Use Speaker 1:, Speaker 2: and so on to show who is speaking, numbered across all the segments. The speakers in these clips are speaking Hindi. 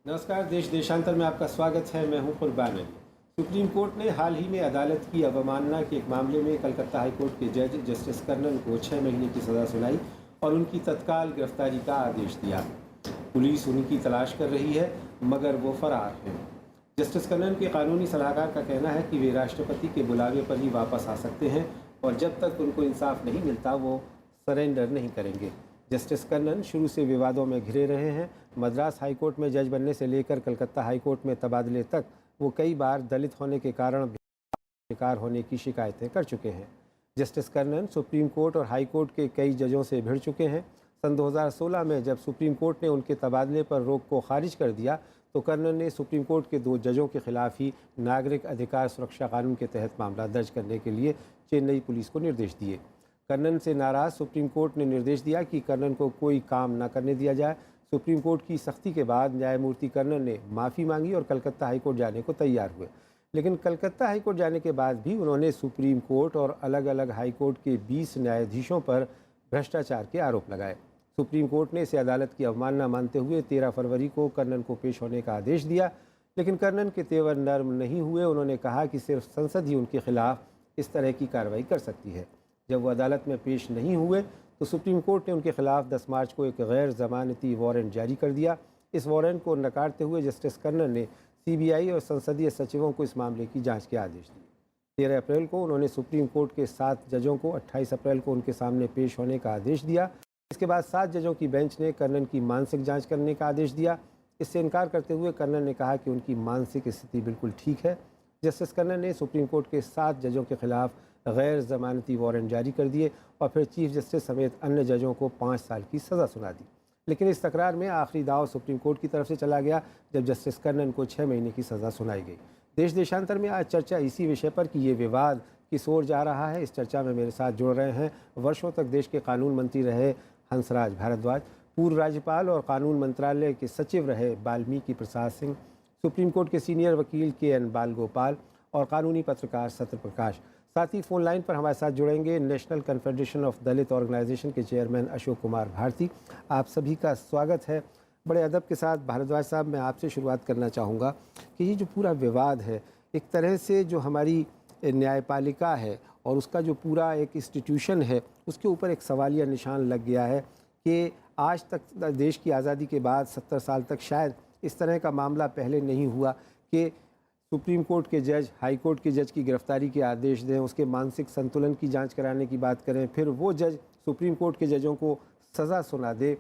Speaker 1: नमस्कार। देश देशांतर में आपका स्वागत है। मैं हूं कुर्बान अली। सुप्रीम कोर्ट ने हाल ही में अदालत की अवमानना के एक मामले में कलकत्ता हाई कोर्ट के जज जस्टिस कर्नन को 6 महीने की सज़ा सुनाई और उनकी तत्काल गिरफ्तारी का आदेश दिया। पुलिस उनकी तलाश कर रही है मगर वो फरार हैं। जस्टिस कर्नन के कानूनी सलाहकार का कहना है कि वे राष्ट्रपति के बुलावे पर ही वापस आ सकते हैं और जब तक उनको इंसाफ नहीं मिलता वो सरेंडर नहीं करेंगे। जस्टिस कर्नन शुरू से विवादों में घिरे रहे हैं। मद्रास हाई कोर्ट में जज बनने से लेकर कलकत्ता हाई कोर्ट में तबादले तक वो कई बार दलित होने के कारण शिकार होने की शिकायतें कर चुके हैं। जस्टिस कर्नन सुप्रीम कोर्ट और हाई कोर्ट के कई जजों से भिड़ चुके हैं। सन 2016 में जब सुप्रीम कोर्ट ने उनके तबादले पर रोक को खारिज कर दिया तो कर्नन ने सुप्रीम कोर्ट के 2 जजों के खिलाफ ही नागरिक अधिकार सुरक्षा कानून के तहत मामला दर्ज करने के लिए चेन्नई पुलिस को निर्देश दिए। कर्नन से नाराज सुप्रीम कोर्ट ने निर्देश दिया कि कर्नन को कोई काम न करने दिया जाए। सुप्रीम कोर्ट की सख्ती के बाद न्यायमूर्ति कर्नन ने माफ़ी मांगी और कलकत्ता हाई कोर्ट जाने को तैयार हुए। लेकिन कलकत्ता हाई कोर्ट जाने के बाद भी उन्होंने सुप्रीम कोर्ट और अलग अलग हाई कोर्ट के 20 न्यायाधीशों पर भ्रष्टाचार के आरोप लगाए। सुप्रीम कोर्ट ने इसे अदालत की अवमानना मानते हुए 13 फरवरी को कर्नन को पेश होने का आदेश दिया। लेकिन कर्नन के तेवर नर्म नहीं हुए। उन्होंने कहा कि सिर्फ संसद ही उनके खिलाफ इस तरह की कार्रवाई कर सकती है। जब वो अदालत में पेश नहीं हुए तो सुप्रीम कोर्ट ने उनके खिलाफ 10 मार्च को एक गैर ज़मानती वारंट जारी कर दिया। इस वारंट को नकारते हुए जस्टिस कर्नन ने सीबीआई और संसदीय सचिवों को इस मामले की जांच के आदेश दिए। 13 अप्रैल को उन्होंने सुप्रीम कोर्ट के 7 जजों को 28 अप्रैल को उनके सामने पेश होने का आदेश दिया। इसके बाद 7 जजों की बेंच ने कर्नन की मानसिक जाँच करने का आदेश दिया। इससे इनकार करते हुए कर्नन ने कहा कि उनकी मानसिक स्थिति बिल्कुल ठीक है। जस्टिस कर्नन ने सुप्रीम कोर्ट के 7 जजों के खिलाफ गैर ज़मानती वारंट जारी कर दिए और फिर चीफ जस्टिस समेत अन्य जजों को 5 साल की सज़ा सुना दी। लेकिन इस तकरार में आखिरी दाव सुप्रीम कोर्ट की तरफ से चला गया जब जस्टिस कर्नन को 6 महीने की सज़ा सुनाई गई। देश देशांतर में आज चर्चा इसी विषय पर कि ये विवाद किस ओर जा रहा है। इस चर्चा में मेरे साथ जुड़ रहे हैं वर्षों तक देश के कानून मंत्री रहे हंसराज भारद्वाज, पूर्व राज्यपाल और कानून मंत्रालय के सचिव रहे वाल्मीकि प्रसाद सिंह, सुप्रीम कोर्ट के सीनियर वकील KN बालगोपाल और कानूनी पत्रकार सत्यप्रकाश। साथ ही फ़ोन लाइन पर हमारे साथ जुड़ेंगे national confederation of Dalit organisation के चेयरमैन अशोक कुमार भारती। आप सभी का स्वागत है। बड़े अदब के साथ भारद्वाज साहब, मैं आपसे शुरुआत करना चाहूँगा कि ये जो पूरा विवाद है, एक तरह से जो हमारी न्यायपालिका है और उसका जो पूरा एक इंस्टीट्यूशन है उसके ऊपर एक सवालिया निशान लग गया है कि आज तक देश की आज़ादी के बाद 70 साल तक शायद इस तरह का मामला पहले नहीं हुआ कि सुप्रीम कोर्ट के जज हाई कोर्ट के जज की गिरफ्तारी के आदेश दें, उसके मानसिक संतुलन की जांच कराने की बात करें, फिर वो जज सुप्रीम कोर्ट के जजों को सज़ा सुना दे।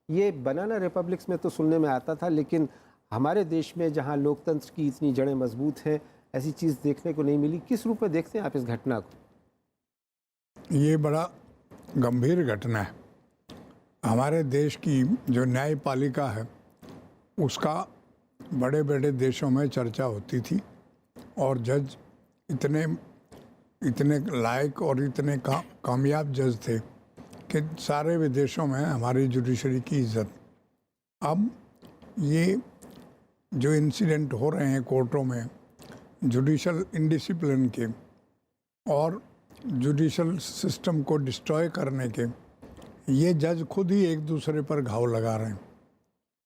Speaker 1: ये बनाना रिपब्लिक्स में तो सुनने में आता था, लेकिन हमारे देश में जहां लोकतंत्र की इतनी जड़ें मजबूत हैं ऐसी चीज़ देखने को नहीं मिली। किस रूप में देखते हैं आप इस घटना को?
Speaker 2: ये बड़ा गंभीर घटना है। हमारे देश की जो न्यायपालिका है उसका बड़े बड़े देशों में चर्चा होती थी और जज इतने लायक और इतने कामयाब जज थे कि सारे विदेशों में हमारी जुडिशरी की इज्जत। अब ये जो इंसिडेंट हो रहे हैं कोर्टों में जुडिशल इंडिसिप्लिन के और जुडिशल सिस्टम को डिस्ट्रॉय करने के, ये जज खुद ही एक दूसरे पर घाव लगा रहे हैं।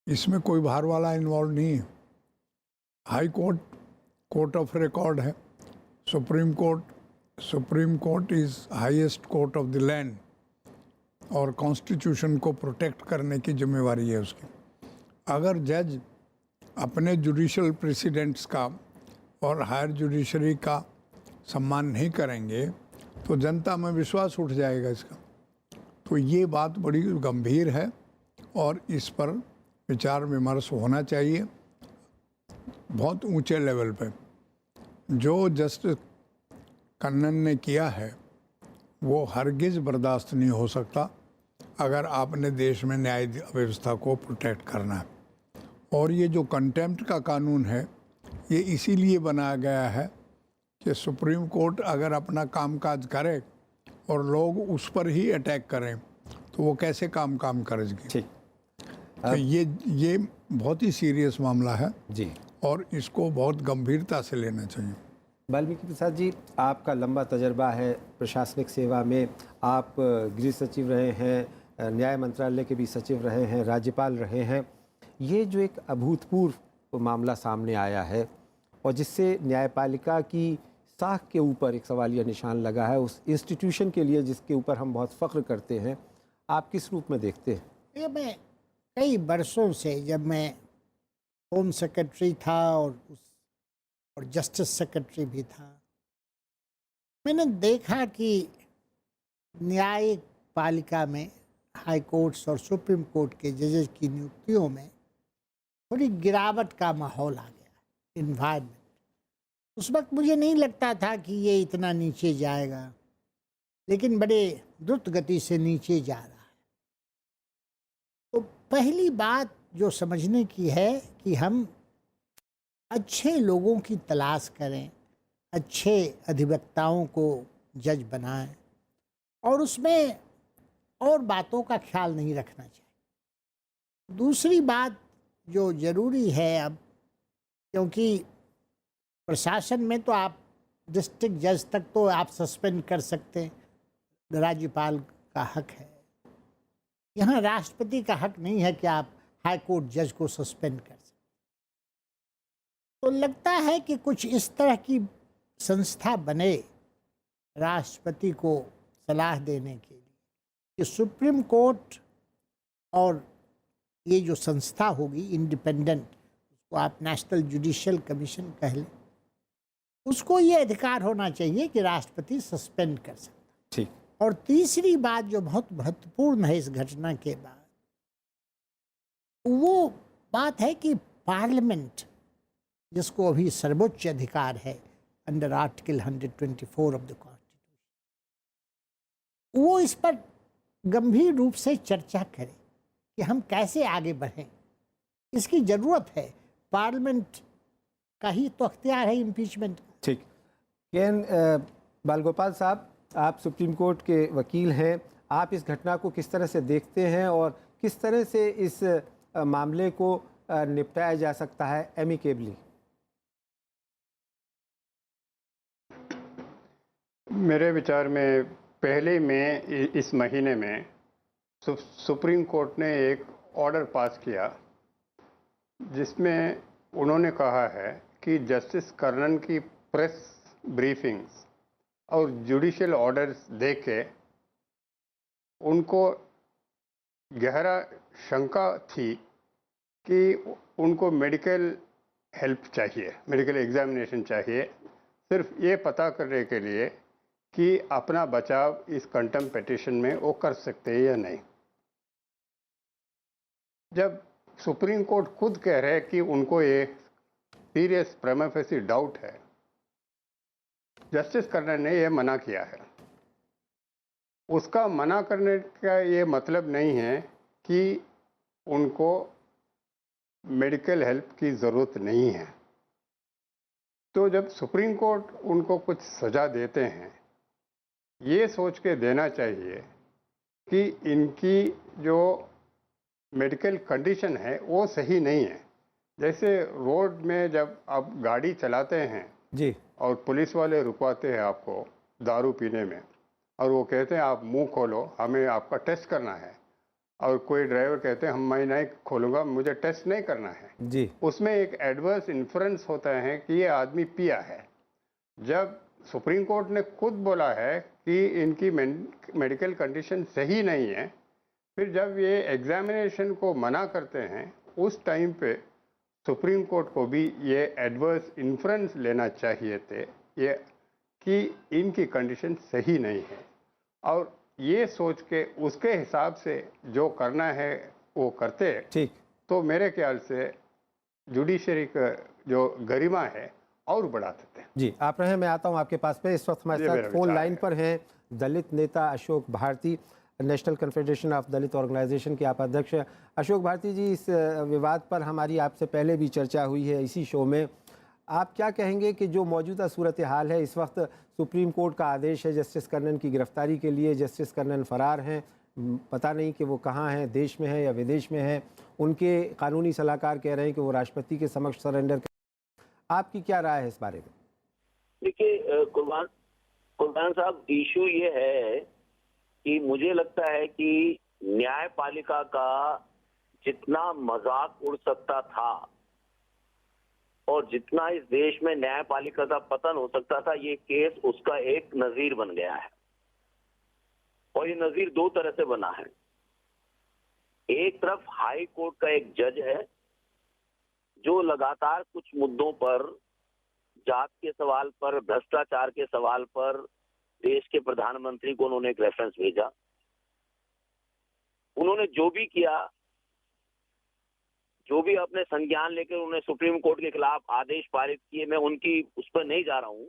Speaker 2: इसमें कोई बाहर वाला इन्वॉल्व नहीं है। High court court of record है, supreme court is highest court of the land और कॉन्स्टिट्यूशन को प्रोटेक्ट करने की जिम्मेवारी है उसकी। अगर जज अपने जुडिशल प्रेसिडेंट्स का और हायर जुडिशरी का सम्मान नहीं करेंगे तो जनता में विश्वास उठ जाएगा इसका। तो ये बात बड़ी गंभीर है और इस पर विचार विमर्श होना चाहिए बहुत ऊंचे लेवल पे। जो जस्टिस कर्नन ने किया है वो हरगिज़ बर्दाश्त नहीं हो सकता अगर आपने देश में न्याय व्यवस्था को प्रोटेक्ट करना है। और ये जो कंटेम्प्ट का कानून है ये इसीलिए बनाया गया है कि सुप्रीम कोर्ट अगर अपना कामकाज करे और लोग उस पर ही अटैक करें तो वो कैसे काम करेगी। तो ये बहुत ही सीरियस मामला है
Speaker 1: जी
Speaker 2: और इसको बहुत गंभीरता से लेना चाहिए।
Speaker 1: वाल्मीकि प्रसाद जी, आपका लंबा तजर्बा है प्रशासनिक सेवा में। आप गृह सचिव रहे हैं, न्याय मंत्रालय के भी सचिव रहे हैं, राज्यपाल रहे हैं। ये जो एक अभूतपूर्व मामला सामने आया है और जिससे न्यायपालिका की साख के ऊपर एक सवालिया निशान लगा है, उस इंस्टीट्यूशन के लिए जिसके ऊपर हम बहुत फ़ख्र करते हैं, आप किस रूप में देखते हैं?
Speaker 3: ये मैं कई बरसों से, जब मैं होम सेक्रेटरी था और जस्टिस सेक्रेटरी भी था, मैंने देखा कि न्यायिक पालिका में हाई कोर्ट्स और सुप्रीम कोर्ट के जजेस की नियुक्तियों में थोड़ी गिरावट का माहौल आ गया, इन्वायरमेंट। उस वक्त मुझे नहीं लगता था कि ये इतना नीचे जाएगा, लेकिन बड़े द्रुत गति से नीचे जा रहा है। तो पहली बात जो समझने की है कि हम अच्छे लोगों की तलाश करें, अच्छे अधिवक्ताओं को जज बनाएं और उसमें और बातों का ख्याल नहीं रखना चाहिए। दूसरी बात जो ज़रूरी है अब, क्योंकि प्रशासन में तो आप डिस्ट्रिक्ट जज तक तो आप सस्पेंड कर सकते हैं, राज्यपाल का हक है। यहाँ राष्ट्रपति का हक नहीं है कि आप हाई कोर्ट जज को सस्पेंड कर सकते। तो लगता है कि कुछ इस तरह की संस्था बने राष्ट्रपति को सलाह देने के लिए कि सुप्रीम कोर्ट और ये जो संस्था होगी इंडिपेंडेंट, उसको आप नेशनल जुडिशियल कमीशन कह लें, उसको ये अधिकार होना चाहिए कि राष्ट्रपति सस्पेंड कर सकता।
Speaker 1: ठीक।
Speaker 3: और तीसरी बात जो बहुत महत्वपूर्ण है इस घटना के बाद, वो बात है कि पार्लियामेंट, जिसको अभी सर्वोच्च अधिकार है under article 124 of the constitution, वो इस पर गंभीर रूप से चर्चा करे कि हम कैसे आगे बढ़ें। इसकी ज़रूरत है, पार्लियामेंट का ही तो अख्तियार है इम्पीचमेंट।
Speaker 1: ठीक। केएन बालगोपाल साहब, आप सुप्रीम कोर्ट के वकील हैं, आप इस घटना को किस तरह से देखते हैं और किस तरह से इस मामले को निपटाया जा सकता है एमिकेबली?
Speaker 4: मेरे विचार में पहले में इस महीने में सुप्रीम कोर्ट ने एक ऑर्डर पास किया जिसमें उन्होंने कहा है कि जस्टिस कर्णन की प्रेस ब्रीफिंग्स और जुडिशियल ऑर्डर्स देख के उनको गहरा शंका थी कि उनको मेडिकल हेल्प चाहिए, मेडिकल एग्जामिनेशन चाहिए, सिर्फ ये पता करने के लिए कि अपना बचाव इस कंटेम्प्ट पिटीशन में वो कर सकते हैं या नहीं। जब सुप्रीम कोर्ट खुद कह रहे हैं कि उनको ये सीरियस प्रिमा फेसी डाउट है, जस्टिस कर्णन ने ये मना किया है। उसका मना करने का ये मतलब नहीं है कि उनको मेडिकल हेल्प की ज़रूरत नहीं है। तो जब सुप्रीम कोर्ट उनको कुछ सज़ा देते हैं, ये सोच के देना चाहिए कि इनकी जो मेडिकल कंडीशन है वो सही नहीं है। जैसे रोड में जब आप गाड़ी चलाते हैं
Speaker 1: जी,
Speaker 4: और पुलिस वाले रुकवाते हैं आपको दारू पीने में, और वो कहते हैं आप मुंह खोलो, हमें आपका टेस्ट करना है, और कोई ड्राइवर कहते हैं हम मैं नहीं खोलूँगा, मुझे टेस्ट नहीं करना है
Speaker 1: जी,
Speaker 4: उसमें एक एडवर्स इन्फ्रेंस होता है कि ये आदमी पिया है। जब सुप्रीम कोर्ट ने खुद बोला है कि इनकी मेडिकल कंडीशन सही नहीं है, फिर जब ये एग्जामिनेशन को मना करते हैं, उस टाइम पे सुप्रीम कोर्ट को भी ये एडवर्स इन्फ्रेंस लेना चाहिए थे ये कि इनकी कंडीशन सही नहीं है, और ये सोच के उसके हिसाब से जो करना है वो करते हैं।
Speaker 1: ठीक।
Speaker 4: तो मेरे ख्याल से जुडिशरी का जो गरिमा है और बढ़ा देते हैं।
Speaker 1: जी, आप रहे, मैं आता हूं आपके पास पे। इस वक्त हमारे
Speaker 4: ये
Speaker 1: साथ
Speaker 4: मेरा
Speaker 1: फोन
Speaker 4: विचार
Speaker 1: लाइन
Speaker 4: है।
Speaker 1: पर हैं दलित नेता Ashok Bharti, national confederation of Dalit organisation के आप अध्यक्ष हैं। अशोक भारती जी, इस विवाद पर हमारी आपसे पहले भी चर्चा हुई है इसी शो में। आप क्या कहेंगे कि जो मौजूदा सूरत हाल है, इस वक्त सुप्रीम कोर्ट का आदेश है जस्टिस कर्णन की गिरफ्तारी के लिए, जस्टिस कर्णन फरार हैं, पता नहीं कि वो कहाँ हैं, देश में हैं या विदेश में हैं, उनके कानूनी सलाहकार कह रहे हैं कि वो राष्ट्रपति के समक्ष सरेंडर कर। आपकी क्या राय है इस बारे में?
Speaker 5: देखिए कुर्बान साहब, इशू ये है कि मुझे लगता है कि न्यायपालिका का जितना मजाक उड़ सकता था और जितना इस देश में न्यायपालिका का पतन हो सकता था, ये केस उसका एक नजीर बन गया है। और ये नजीर दो तरह से बना है। एक तरफ हाई कोर्ट का एक जज है जो लगातार कुछ मुद्दों पर, जात के सवाल पर, भ्रष्टाचार के सवाल पर देश के प्रधानमंत्री को उन्होंने एक रेफरेंस भेजा। उन्होंने जो भी किया, जो भी अपने संज्ञान लेकर उन्होंने सुप्रीम कोर्ट के खिलाफ आदेश पारित किए, मैं उनकी उस पर नहीं जा रहा हूं,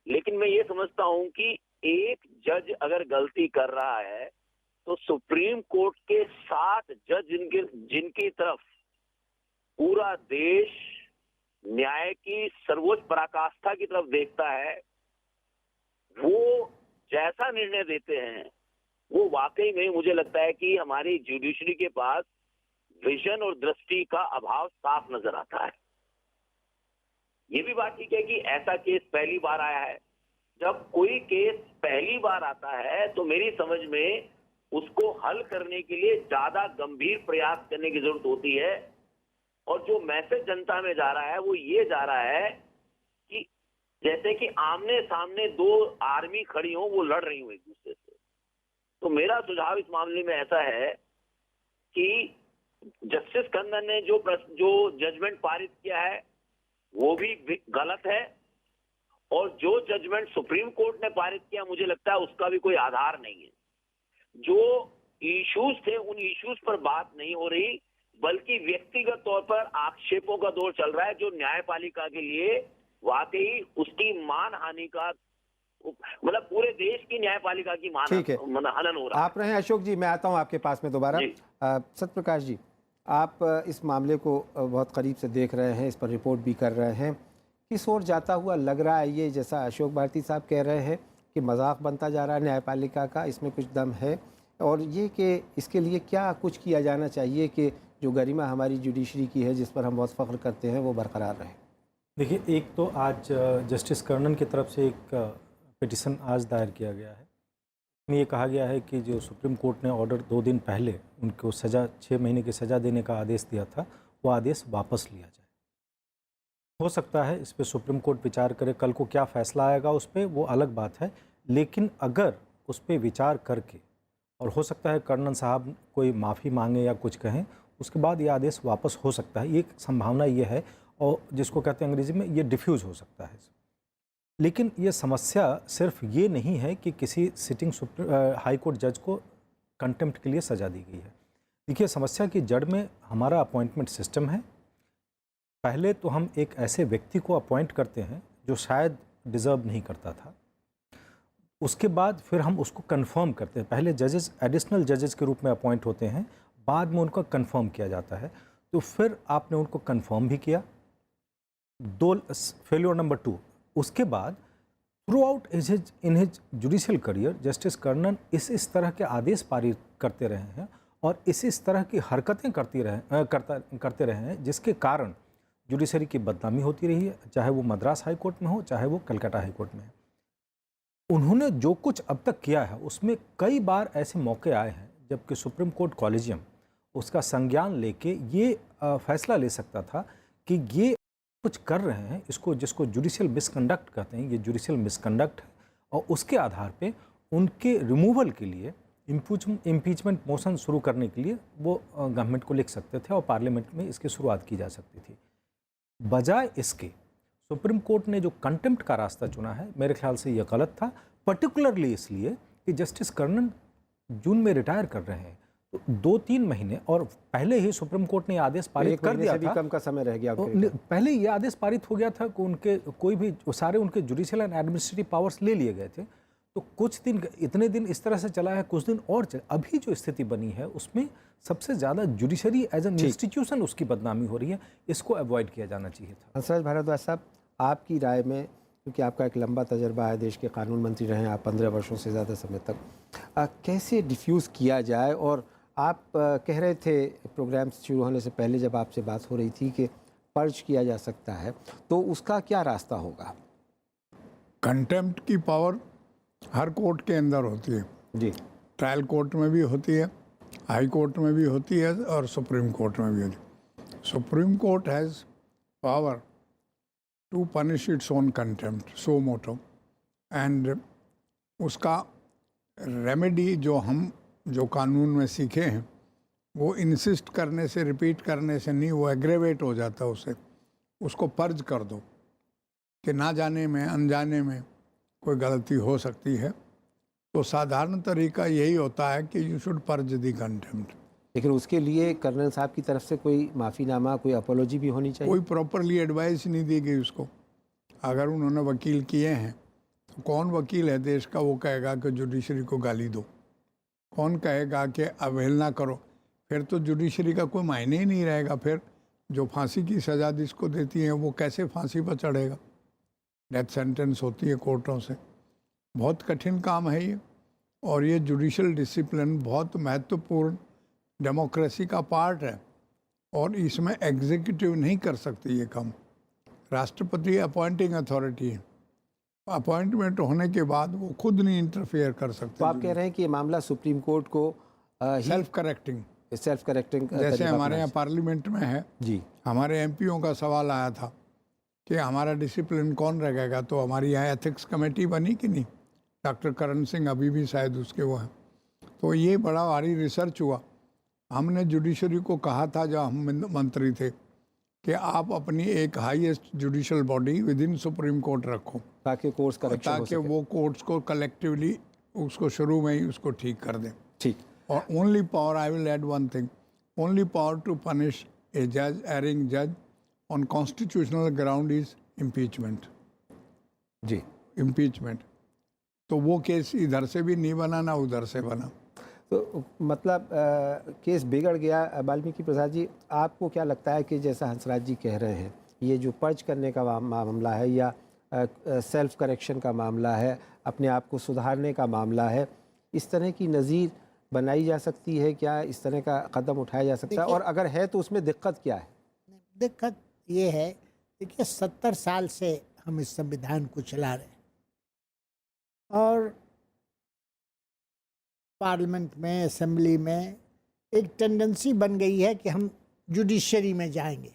Speaker 5: लेकिन मैं ये समझता हूं कि एक जज अगर गलती कर रहा है तो सुप्रीम कोर्ट के 7 जज जिनकी तरफ पूरा देश न्याय की सर्वोच्च पराकाष्ठा की तरफ देखता है, वो जैसा निर्णय देते हैं, वो वाकई में मुझे लगता है कि हमारी जुडिशरी के पास विजन और दृष्टि का अभाव साफ नजर आता है। ये भी बात ठीक है कि ऐसा केस पहली बार आया है। जब कोई केस पहली बार आता है तो मेरी समझ में उसको हल करने के लिए ज्यादा गंभीर प्रयास करने की जरूरत होती है। और जो मैसेज जनता में जा रहा है वो ये जा रहा है कि जैसे कि आमने सामने दो आर्मी खड़ी हो, वो लड़ रही हो एक दूसरे से। तो मेरा सुझाव इस मामले में ऐसा है कि जस्टिस कन्नन ने जो जजमेंट पारित किया है वो भी गलत है, और जो जजमेंट सुप्रीम कोर्ट ने पारित किया मुझे लगता है उसका भी कोई आधार नहीं है। जो इश्यूज थे उन इश्यूज पर बात नहीं हो रही, बल्कि व्यक्तिगत तौर पर आक्षेपों का दौर चल रहा है, जो न्यायपालिका के लिए वाकई उसकी मानहानि का, मतलब पूरे देश की न्यायपालिका की हनन हो रहा है।
Speaker 1: आप रहे अशोक जी, मैं आता हूं आपके पास में दोबारा। सत्यप्रकाश जी, आप इस मामले को बहुत करीब से देख रहे हैं, इस पर रिपोर्ट भी कर रहे हैं, किस ओर जाता हुआ लग रहा है ये? जैसा अशोक भारती साहब कह रहे हैं कि मजाक बनता जा रहा है न्यायपालिका का, इसमें कुछ दम है, और ये कि इसके लिए क्या कुछ किया जाना चाहिए कि जो गरिमा हमारी जुडिशरी की है, जिस पर हम बहुत फ़ख्र करते हैं, वो बरकरार रहे?
Speaker 6: देखिए, एक तो आज जस्टिस कर्णन की तरफ से एक पिटिशन आज दायर किया गया है। इसमें ये कहा गया है कि जो सुप्रीम कोर्ट ने ऑर्डर 2 दिन पहले उनको 6 महीने की सज़ा देने का आदेश दिया था, वो आदेश वापस लिया जाए। हो सकता है इस पर सुप्रीम कोर्ट विचार करे, कल को क्या फ़ैसला आएगा उस पर वो अलग बात है, लेकिन अगर उस पर विचार करके, और हो सकता है कर्णन साहब कोई माफ़ी मांगे या कुछ कहें, उसके बाद ये आदेश वापस हो सकता है, ये संभावना ये है, और जिसको कहते हैं अंग्रेजी में ये डिफ्यूज़ हो सकता है। लेकिन ये समस्या सिर्फ ये नहीं है कि किसी सिटिंग हाई कोर्ट जज को कंटेम्प्ट के लिए सज़ा दी गई है। देखिए, समस्या की जड़ में हमारा अपॉइंटमेंट सिस्टम है। पहले तो हम एक ऐसे व्यक्ति को अपॉइंट करते हैं जो शायद डिज़र्व नहीं करता था, उसके बाद फिर हम उसको कंफर्म करते हैं। पहले जजेस एडिशनल जजेस के रूप में अपॉइंट होते हैं, बाद में उनको कंफर्म किया जाता है। तो फिर आपने उनको कंफर्म भी किया, फेल्योर नंबर 2। उसके बाद throughout in his judicial career justice Karnan इस तरह के आदेश पारित करते रहे हैं और इस तरह की हरकतें करते रहे हैं, जिसके कारण जुडिशरी की बदनामी होती रही है, चाहे वो मद्रास हाई कोर्ट में हो, चाहे वो कलकत्ता हाई कोर्ट में है। उन्होंने जो कुछ अब तक किया है उसमें कई बार ऐसे मौके आए हैं जबकि सुप्रीम कोर्ट कॉलेजियम उसका संज्ञान लेके ये फैसला ले सकता था कि ये कुछ कर रहे हैं, इसको जिसको जुडिशियल मिसकंडक्ट कहते हैं, ये जुडिशियल मिसकंडक्ट है, और उसके आधार पे उनके रिमूवल के लिए इम्पीचमेंट मोशन शुरू करने के लिए वो गवर्नमेंट को लिख सकते थे और पार्लियामेंट में इसकी शुरुआत की जा सकती थी। बजाय इसके सुप्रीम कोर्ट ने जो कंटेम्प्ट का रास्ता चुना है, मेरे ख्याल से ये गलत था, पर्टिकुलरली इसलिए कि जस्टिस कर्णन जून में रिटायर कर रहे हैं। तो 2-3 महीने और पहले ही सुप्रीम कोर्ट ने आदेश पारित कर दिया था,
Speaker 1: कम का समय रह गया,
Speaker 6: पहले ये आदेश पारित हो गया था कि उनके कोई भी सारे उनके जुडिशियल एंड एडमिनिस्ट्रेटिव पावर्स ले लिए गए थे। तो कुछ दिन, इतने दिन इस तरह से चला है, कुछ दिन और अभी जो स्थिति बनी है उसमें सबसे ज़्यादा जुडिशरी एज एन इंस्टीट्यूशन उसकी बदनामी हो रही है, इसको अवॉइड किया जाना चाहिए था।
Speaker 1: हंसराज भारद्वाज साहब, आपकी राय में, क्योंकि आपका एक लंबा तजर्बा है, देश के कानून मंत्री रहे हैं आप 15 वर्षों से ज़्यादा समय तक, कैसे डिफ्यूज़ किया जाए? और आप कह रहे थे प्रोग्राम शुरू होने से पहले जब आपसे बात हो रही थी कि पर्ज किया जा सकता है, तो उसका क्या रास्ता होगा?
Speaker 2: कंटेम्प्ट की पावर हर कोर्ट के अंदर होती है
Speaker 1: जी,
Speaker 2: ट्रायल कोर्ट में भी होती है, हाई कोर्ट में भी होती है और सुप्रीम कोर्ट में भी होती है। Supreme court has power to punish its own contempt, so moto. And उसका रेमेडी जो कानून में सीखे हैं वो इंसिस्ट करने से, रिपीट करने से नहीं, वो एग्रेवेट हो जाता है उसको पर्ज कर दो कि ना जाने में, अनजाने में कोई गलती हो सकती है। तो साधारण तरीका यही होता है कि you should purge the contempt.
Speaker 1: लेकिन उसके लिए कर्नल साहब की तरफ से कोई माफ़ीनामा, कोई अपोलॉजी भी होनी चाहिए।
Speaker 2: कोई प्रॉपरली एडवाइस नहीं दी गई उसको। अगर उन्होंने वकील किए हैं तो कौन वकील है देश का वो कहेगा कि जुडिशरी को गाली दो? कौन कहेगा कि अवहेलना करो? फिर तो जुडिशरी का कोई मायने ही नहीं रहेगा। फिर जो फांसी की सज़ा जिसको देती है वो कैसे फांसी पर चढ़ेगा? डेथ सेंटेंस होती है कोर्टों से। बहुत कठिन काम है ये, और ये जुडिशल डिसिप्लिन बहुत महत्वपूर्ण डेमोक्रेसी का पार्ट है, और इसमें एग्जीक्यूटिव नहीं कर सकती ये काम। राष्ट्रपति अपॉइंटिंग अथॉरिटी है, अपॉइंटमेंट होने के बाद वो खुद नहीं इंटरफेयर कर सकते।
Speaker 1: तो आप कह रहे हैं कि ये मामला सुप्रीम कोर्ट को
Speaker 2: सेल्फ करेक्टिंग जैसे हमारे यहाँ पार्लियामेंट में है
Speaker 1: जी,
Speaker 2: हमारे एमपीओ का सवाल आया था कि हमारा डिसिप्लिन कौन रखेगा, तो हमारी यहाँ एथिक्स कमेटी बनी कि नहीं? डॉक्टर करण सिंह अभी भी शायद उसके वो हैं। तो ये बड़ा भारी रिसर्च हुआ। हमने जुडिशरी को कहा था जब हम मंत्री थे कि आप अपनी एक highest judicial body with in supreme court रखो,
Speaker 1: ताकि कोर्स करेक्शन हो
Speaker 2: ताकि
Speaker 1: सके।
Speaker 2: वो कोर्ट्स को कलेक्टिवली उसको शुरू में ही उसको ठीक कर दें।
Speaker 1: ठीक,
Speaker 2: और only power, I will add one thing, only power to punish ए जज, एरिंग जज on constitutional ground is impeachment.
Speaker 1: Ji,
Speaker 2: impeachment. तो वो केस इधर से भी नहीं बना ना उधर से बना।
Speaker 1: तो मतलब केस बिगड़ गया। वाल्मीकि प्रसाद जी, आपको क्या लगता है कि जैसा हंसराज जी कह रहे हैं, ये जो पर्च करने का मामला है या सेल्फ करेक्शन का मामला है, अपने आप को सुधारने का मामला है, इस तरह की नज़ीर बनाई जा सकती है क्या? इस तरह का कदम उठाया जा सकता है? और अगर है तो उसमें दिक्कत क्या है?
Speaker 3: दिक्कत ये है, देखिए 70 साल से हम इस संविधान को चला रहे हैं, और पार्लियामेंट में, असेंबली में एक टेंडेंसी बन गई है कि हम जुडिशरी में जाएंगे,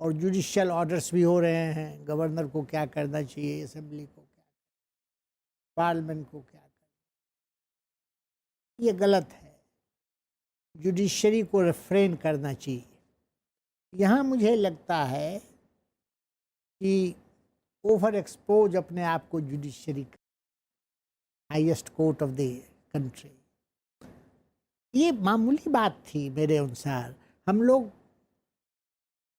Speaker 3: और जुडिशियल ऑर्डर्स भी हो रहे हैं, गवर्नर को क्या करना चाहिए, असेंबली को क्या, पार्लियामेंट को क्या करना। ये गलत है। जुडिशरी को रिफ्रेन करना चाहिए। यहाँ मुझे लगता है कि ओवर एक्सपोज अपने आप को judiciary, highest court of the country, ये मामूली बात थी मेरे अनुसार। हम लोग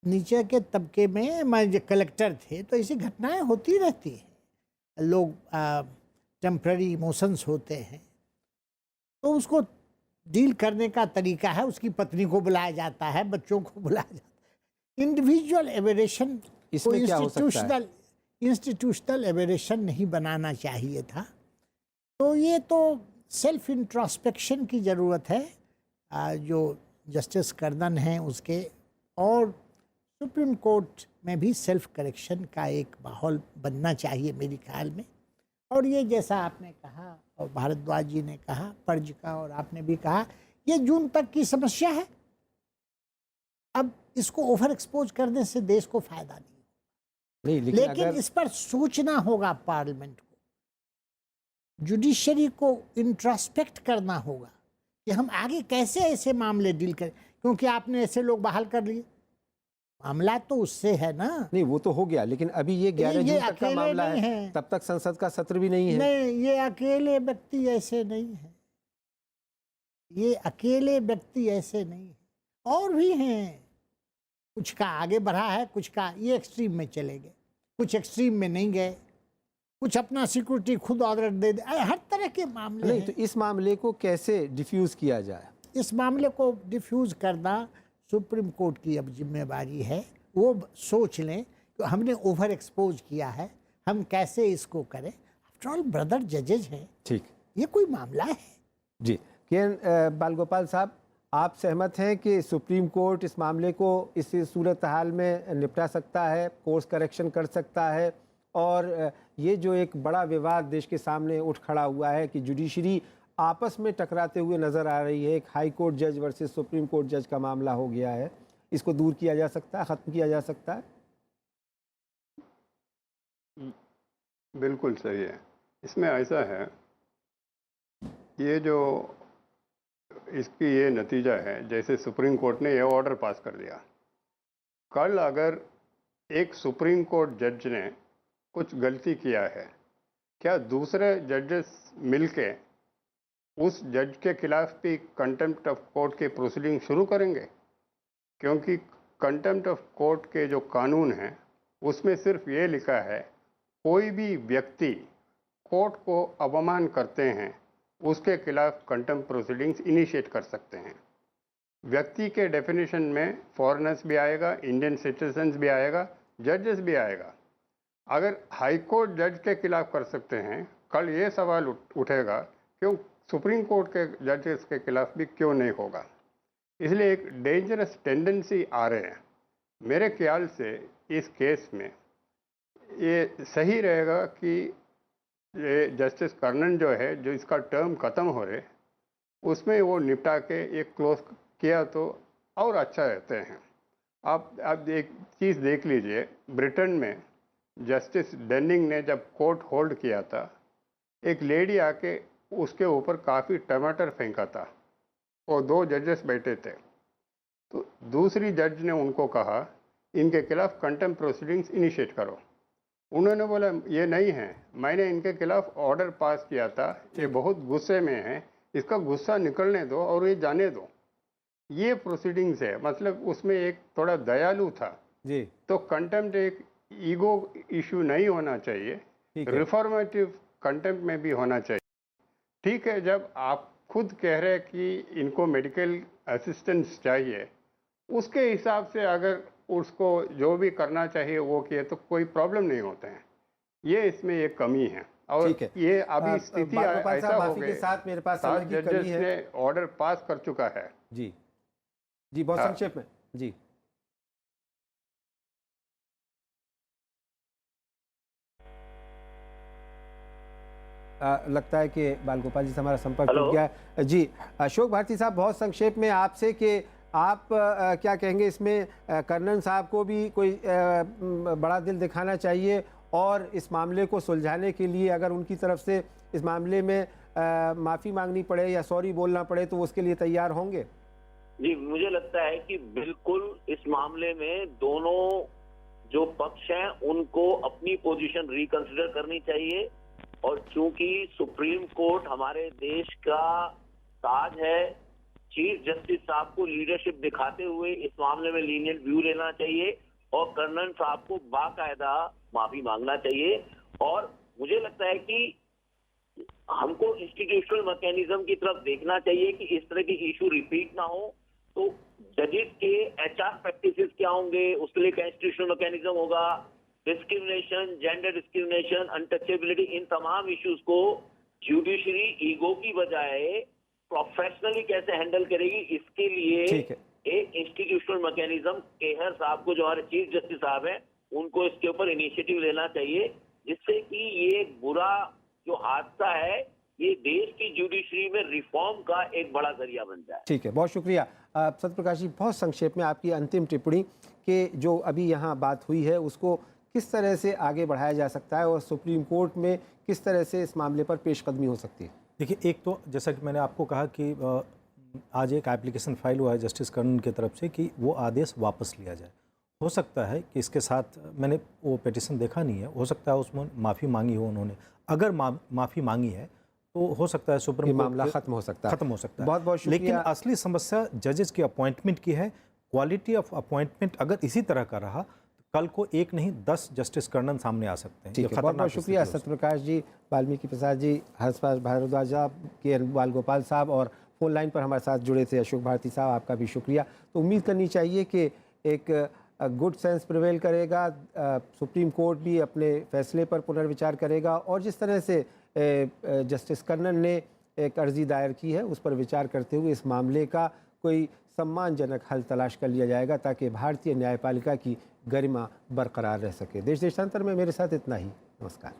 Speaker 3: नीचे के तबके में, मैं जो कलेक्टर थे, तो ऐसी घटनाएं होती रहती हैं। लोग टेम्पररी इमोशंस होते हैं, तो उसको डील करने का तरीका है, उसकी पत्नी को बुलाया जाता है, बच्चों को बुलाया जाता है। इंडिविजुअल एवेरेशन को इंस्टीट्यूशनल एवेरेशन नहीं बनाना चाहिए था। तो ये तो सेल्फ इंट्रोस्पेक्शन की ज़रूरत है जो जस्टिस कर्दन हैं उसके, और सुप्रीम कोर्ट में भी सेल्फ करेक्शन का एक माहौल बनना चाहिए मेरे ख्याल में। और ये जैसा आपने कहा और भारद्वाज जी ने कहा, पर्ज का, और आपने भी कहा, ये जून तक की समस्या है। अब इसको ओवर एक्सपोज करने से देश को फायदा नहीं, लेकिन अगर इस पर सोचना होगा पार्लियामेंट को, जुडिशरी को इंट्रोस्पेक्ट करना होगा कि हम आगे कैसे ऐसे मामले डील करें, क्योंकि आपने ऐसे लोग बहाल कर लिए, मामला तो उससे है ना।
Speaker 1: नहीं, वो तो हो गया, लेकिन अभी ये 11 जून तक का मामला है, तब तक संसद का सत्र भी नहीं है।
Speaker 3: नहीं, ये अकेले व्यक्ति ऐसे नहीं है, ये अकेले व्यक्ति ऐसे नहीं है, और भी हैं। कुछ का आगे बढ़ा है, कुछ का ये एक्सट्रीम में चले गए, कुछ एक्सट्रीम में नहीं गए, कुछ अपना सिक्योरिटी खुद ऑर्डर दे दे, हर तरह के मामले
Speaker 1: नहीं
Speaker 3: हैं।
Speaker 1: तो इस मामले को कैसे डिफ्यूज किया जाए?
Speaker 3: इस मामले को डिफ्यूज करना सुप्रीम कोर्ट की अब जिम्मेवारी है। वो सोच लें कि हमने ओवर एक्सपोज किया है, हम कैसे इसको करें। आफ्टर ऑल ब्रदर जजेज हैं,
Speaker 1: ठीक,
Speaker 3: ये कोई मामला है।
Speaker 1: जी। के बाल गोपाल साहब, आप सहमत हैं कि सुप्रीम कोर्ट इस मामले को इस सूरत हाल में निपटा सकता है, कोर्स करेक्शन कर सकता है, और ये जो एक बड़ा विवाद देश के सामने उठ खड़ा हुआ है कि जुडिशरी आपस में टकराते हुए नज़र आ रही है, एक हाई कोर्ट जज वर्सेस सुप्रीम कोर्ट जज का मामला हो गया है, इसको दूर किया जा सकता है, ख़त्म किया जा सकता है?
Speaker 4: बिल्कुल सही है। इसमें ऐसा है, ये जो इसकी ये नतीजा है, जैसे सुप्रीम कोर्ट ने ये ऑर्डर पास कर दिया, कल अगर एक सुप्रीम कोर्ट जज ने कुछ गलती किया है, क्या दूसरे जजेस मिलके उस जज के खिलाफ भी कंटेम्प्ट ऑफ कोर्ट के प्रोसीडिंग शुरू करेंगे? क्योंकि कंटेम्प्ट ऑफ कोर्ट के जो कानून हैं उसमें सिर्फ ये लिखा है, कोई भी व्यक्ति कोर्ट को अपमान करते हैं उसके खिलाफ कंटेम्प्ट प्रोसीडिंग्स इनिशिएट कर सकते हैं। व्यक्ति के डेफिनेशन में फॉरेनर्स भी आएगा, इंडियन सिटीजन्स भी आएगा, जजेस भी आएगा। अगर हाई कोर्ट जज के खिलाफ कर सकते हैं, कल ये सवाल उठेगा क्यों सुप्रीम कोर्ट के जजेस के खिलाफ भी क्यों नहीं होगा? इसलिए एक डेंजरस टेंडेंसी आ रहे हैं। मेरे ख्याल से इस केस में ये सही रहेगा कि ये जस्टिस कर्णन जो है, जो इसका टर्म ख़त्म हो रहे, उसमें वो निपटा के एक क्लोज किया तो और अच्छा रहते हैं। आप एक चीज़ देख लीजिए, ब्रिटेन में जस्टिस डेनिंग ने जब कोर्ट होल्ड किया था, एक लेडी आके उसके ऊपर काफ़ी टमाटर फेंका था और 2 जजेस बैठे थे। तो दूसरी जज ने उनको कहा, इनके खिलाफ कंटेम्प्ट प्रोसीडिंग्स इनिशिएट करो। उन्होंने बोला ये नहीं है, मैंने इनके खिलाफ ऑर्डर पास किया था, ये बहुत गुस्से में है, इसका गुस्सा निकलने दो और ये जाने दो। ये प्रोसीडिंग्स है, मतलब उसमें एक थोड़ा दयालु था
Speaker 1: जी।
Speaker 4: तो कंटेम्प्ट एक ईगो इशू नहीं होना चाहिए, रिफॉर्मेटिव कंटेम्प्ट में भी होना चाहिए। ठीक है, जब आप खुद कह रहे हैं कि इनको मेडिकल असिस्टेंस चाहिए, उसके हिसाब से अगर उसको जो भी करना चाहिए वो किए तो कोई प्रॉब्लम नहीं होते हैं। ये इसमें एक कमी है और
Speaker 1: ठीक है।
Speaker 4: ये अभी स्थिति ऐसा हो
Speaker 1: माफी के
Speaker 4: गई,
Speaker 1: साथ मेरे पास समय
Speaker 4: 7
Speaker 1: की कमी
Speaker 4: जजेस
Speaker 1: है।
Speaker 4: ने ऑर्डर पास कर चुका है।
Speaker 1: जी जी, बहुत
Speaker 4: हाँ।
Speaker 1: संक्षेप में जी। लगता है कि बाल गोपाल जी से हमारा संपर्क
Speaker 5: हेलो।
Speaker 1: टूट गया है। जी अशोक भारती साहब, बहुत संक्षेप में आपसे कि आप क्या कहेंगे इसमें? कर्णन साहब को भी कोई बड़ा दिल दिखाना चाहिए और इस मामले को सुलझाने के लिए अगर उनकी तरफ से इस मामले में माफ़ी मांगनी पड़े या सॉरी बोलना पड़े तो उसके लिए तैयार होंगे?
Speaker 5: जी, मुझे लगता है कि बिल्कुल इस मामले में दोनों जो पक्ष हैं उनको अपनी पोजीशन रिकंसिडर करनी चाहिए। और चूंकि सुप्रीम कोर्ट हमारे देश का ताज है, चीफ जस्टिस साहब को लीडरशिप दिखाते हुए इस मामले में लीनियंट व्यू लेना चाहिए और कर्णन साहब को बाकायदा माफी मांगना चाहिए। और मुझे लगता है कि हमको इंस्टीट्यूशनल मैकेनिज्म की तरफ देखना चाहिए कि इस तरह की इशू रिपीट ना हो। तो जजेस के एचआर प्रैक्टिसेस क्या होंगे, उसके लिए क्या इंस्टीट्यूशनल मैकेनिज्म होगा, डिस्क्रिमिनेशन, जेंडर डिस्क्रिमिनेशन, अनटचेबिलिटी, इन तमाम इश्यूज को जुडिशरी ईगो की बजाय प्रोफेशनली कैसे हैंडल करेगी, इसके लिए
Speaker 1: ठीक है।
Speaker 5: एक इंस्टीट्यूशनल मैकेनिज्म केहर साहब को, जो हमारे चीफ जस्टिस साहब हैं, उनको इसके ऊपर इनिशिएटिव लेना चाहिए, जिससे कि ये बुरा जो हादसा है ये देश की जुडिशरी में रिफॉर्म का एक बड़ा जरिया बन जाए।
Speaker 1: ठीक है, बहुत शुक्रिया सत्यप्रकाश जी। बहुत संक्षेप में आपकी अंतिम टिप्पणी कि जो अभी यहाँ बात हुई है उसको किस तरह से आगे बढ़ाया जा सकता है और सुप्रीम कोर्ट में किस तरह से इस मामले पर पेशकदमी हो सकती है?
Speaker 6: देखिए, एक तो जैसा कि मैंने आपको कहा कि आज एक एप्लीकेशन फाइल हुआ है जस्टिस कर्णन की तरफ से कि वो आदेश वापस लिया जाए। हो सकता है कि इसके साथ, मैंने वो पिटीशन देखा नहीं है, हो सकता है उसमें माफ़ी मांगी हो उन्होंने। अगर माफ़ी मांगी है तो हो सकता है सुप्रीम कोर्ट
Speaker 1: मामला खत्म हो सकता है।
Speaker 6: बहुत बहुत
Speaker 1: शुक्रिया।
Speaker 6: लेकिन असली समस्या जजेस की अपॉइंटमेंट की है। क्वालिटी ऑफ अपॉइंटमेंट अगर इसी तरह का रहा तो कल को एक नहीं 10 जस्टिस कर्णन सामने आ सकते हैं।
Speaker 1: ठीक है, बहुत बहुत शुक्रिया सत्यप्रकाश जी, वाल्मीकि प्रसाद जी, हर्षपाल भारद्वाज साहब, के बाल गोपाल साहब और फोन लाइन पर हमारे साथ जुड़े थे अशोक भारती साहब, आपका भी शुक्रिया। तो उम्मीद करनी चाहिए कि एक गुड सेंस प्रिवेल करेगा, सुप्रीम कोर्ट भी अपने फैसले पर पुनर्विचार करेगा और जिस तरह से जस्टिस कर्णन ने एक अर्जी दायर की है उस पर विचार करते हुए इस मामले का कोई सम्मानजनक हल तलाश कर लिया जाएगा ताकि भारतीय न्यायपालिका की गरिमा बरकरार रह सके। देश देशांतर में मेरे साथ इतना ही। नमस्कार।